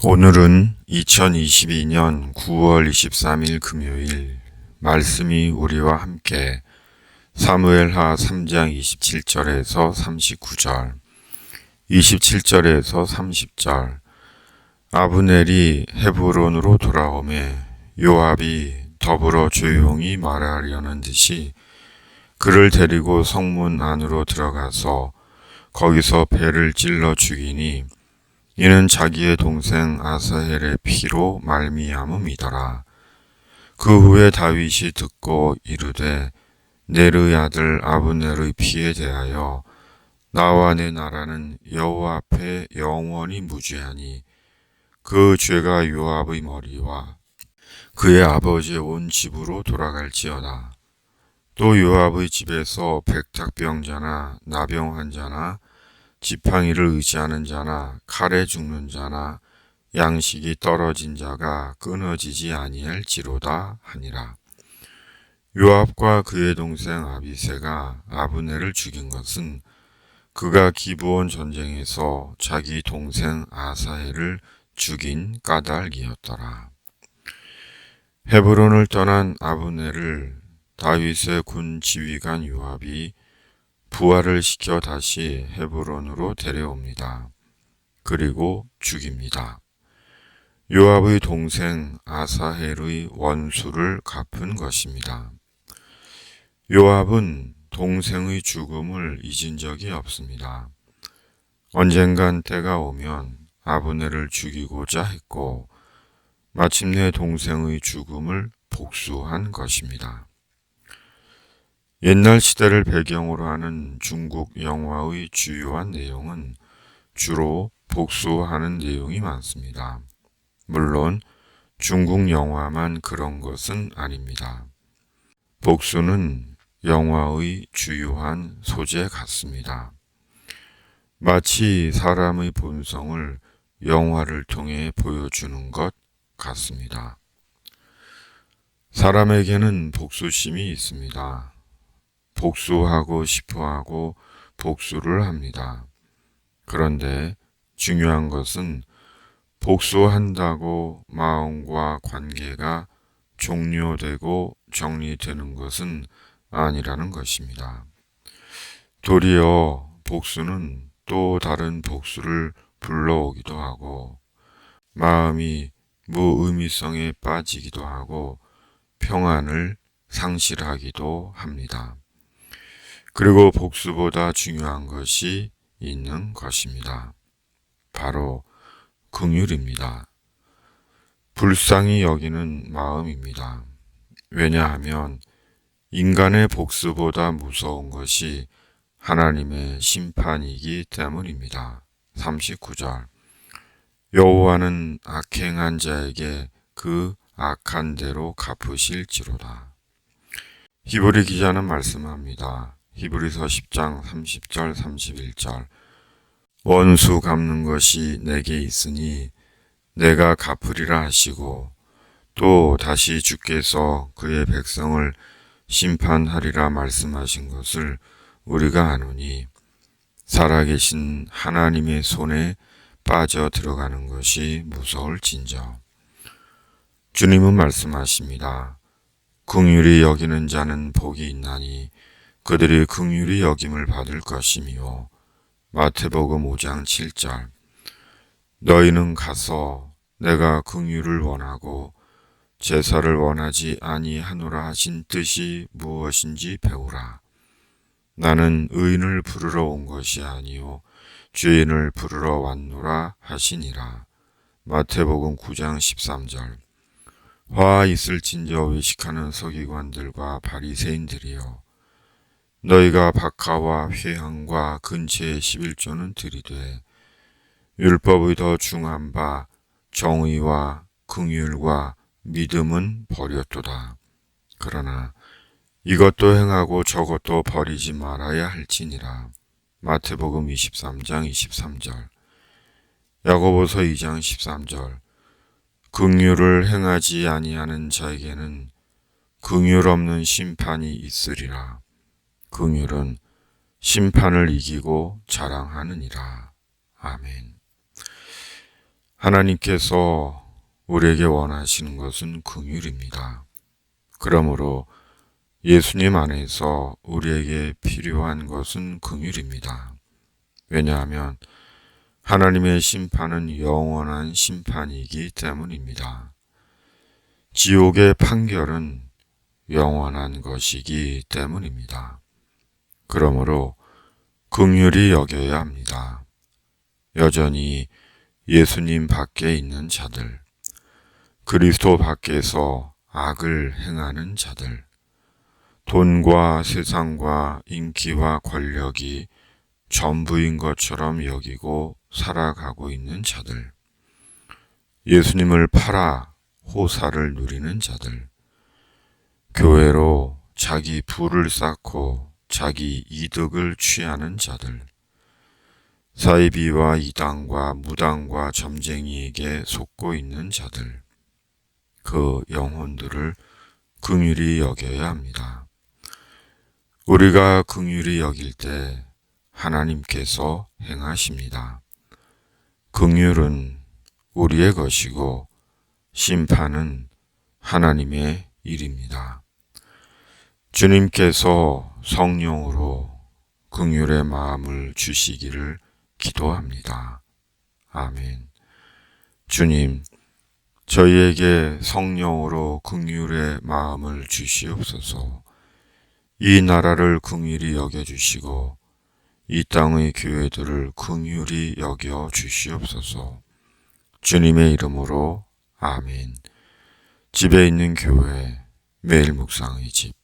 오늘은 2022년 9월 23일 금요일, 말씀이 우리와 함께 사무엘하 3장 27절에서 39절, 27절에서 30절. 아브넬이 헤브론으로 돌아오매 요압이 더불어 조용히 말하려는 듯이 그를 데리고 성문 안으로 들어가서 거기서 배를 찔러 죽이니 이는 자기의 동생 아사헬의 피로 말미암음이더라. 그 후에 다윗이 듣고 이르되 넬의 아들 아브넬의 피에 대하여 나와 내 나라는 여호와 앞에 영원히 무죄하니 그 죄가 요압의 머리와 그의 아버지의 온 집으로 돌아갈지어다. 또 요압의 집에서 백탁병자나 나병 환자나 지팡이를 의지하는 자나 칼에 죽는 자나 양식이 떨어진 자가 끊어지지 아니할지로다 하니라. 요압과 그의 동생 아비새가 아브넬을 죽인 것은 그가 기브온 전쟁에서 자기 동생 아사헬을 죽인 까닭이었더라. 헤브론을 떠난 아브넬을 다윗의 군 지휘관 요압이 부활을 시켜 다시 헤브론으로 데려옵니다. 그리고 죽입니다. 요압의 동생 아사헬의 원수를 갚은 것입니다. 요압은 동생의 죽음을 잊은 적이 없습니다. 언젠간 때가 오면 아브넬을 죽이고자 했고 마침내 동생의 죽음을 복수한 것입니다. 옛날 시대를 배경으로 하는 중국 영화의 주요한 내용은 주로 복수하는 내용이 많습니다. 물론 중국 영화만 그런 것은 아닙니다. 복수는 영화의 주요한 소재 같습니다. 마치 사람의 본성을 영화를 통해 보여주는 것 같습니다. 사람에게는 복수심이 있습니다. 복수하고 싶어하고 복수를 합니다. 그런데 중요한 것은 복수한다고 마음과 관계가 종료되고 정리되는 것은 아니라는 것입니다. 도리어 복수는 또 다른 복수를 불러오기도 하고 마음이 무의미성에 빠지기도 하고 평안을 상실하기도 합니다. 그리고 복수보다 중요한 것이 있는 것입니다. 바로 긍휼입니다. 불쌍히 여기는 마음입니다. 왜냐하면 인간의 복수보다 무서운 것이 하나님의 심판이기 때문입니다. 39절. 여호와는 악행한 자에게 그 악한 대로 갚으실지로다. 히브리 기자는 말씀합니다. 히브리서 10장 30절 31절. 원수 갚는 것이 내게 있으니 내가 갚으리라 하시고 또 다시 주께서 그의 백성을 심판하리라 말씀하신 것을 우리가 아노니 살아계신 하나님의 손에 빠져 들어가는 것이 무서울진저. 주님은 말씀하십니다. 긍휼히 여기는 자는 복이 있나니 그들이 긍휼히 여김을 받을 것이며 마태복음 5장 7절. 너희는 가서 내가 긍휼을 원하고 제사를 원하지 아니하노라 하신 뜻이 무엇인지 배우라. 나는 의인을 부르러 온 것이 아니요 죄인을 부르러 왔노라 하시니라. 마태복음 9장 13절. 화 있을진저 외식하는 서기관들과 바리새인들이여, 너희가 박하와 회향과 근체의 11조는 들이되 율법의 더 중한 바 정의와 긍휼과 믿음은 버렸도다. 그러나 이것도 행하고 저것도 버리지 말아야 할지니라. 마태복음 23장 23절. 야고보서 2장 13절. 긍휼을 행하지 아니하는 자에게는 긍휼 없는 심판이 있으리라. 긍휼은 심판을 이기고 자랑하느니라. 아멘. 하나님께서 우리에게 원하시는 것은 긍휼입니다. 그러므로 예수님 안에서 우리에게 필요한 것은 긍휼입니다. 왜냐하면 하나님의 심판은 영원한 심판이기 때문입니다. 지옥의 판결은 영원한 것이기 때문입니다. 그러므로 긍휼히 여겨야 합니다. 여전히 예수님 밖에 있는 자들, 그리스도 밖에서 악을 행하는 자들, 돈과 세상과 인기와 권력이 전부인 것처럼 여기고 살아가고 있는 자들, 예수님을 팔아 호사를 누리는 자들, 교회로 자기 부를 쌓고 자기 이득을 취하는 자들, 사이비와 이당과 무당과 점쟁이에게 속고 있는 자들, 그 영혼들을 긍휼히 여겨야 합니다. 우리가 긍휼히 여길 때 하나님께서 행하십니다. 긍휼은 우리의 것이고 심판은 하나님의 일입니다. 주님께서 성령으로 긍휼의 마음을 주시기를 기도합니다. 아멘. 주님, 저희에게 성령으로 긍휼의 마음을 주시옵소서. 이 나라를 긍휼히 여겨주시고 이 땅의 교회들을 긍휼히 여겨 주시옵소서. 주님의 이름으로 아멘. 집에 있는 교회, 매일 묵상의 집.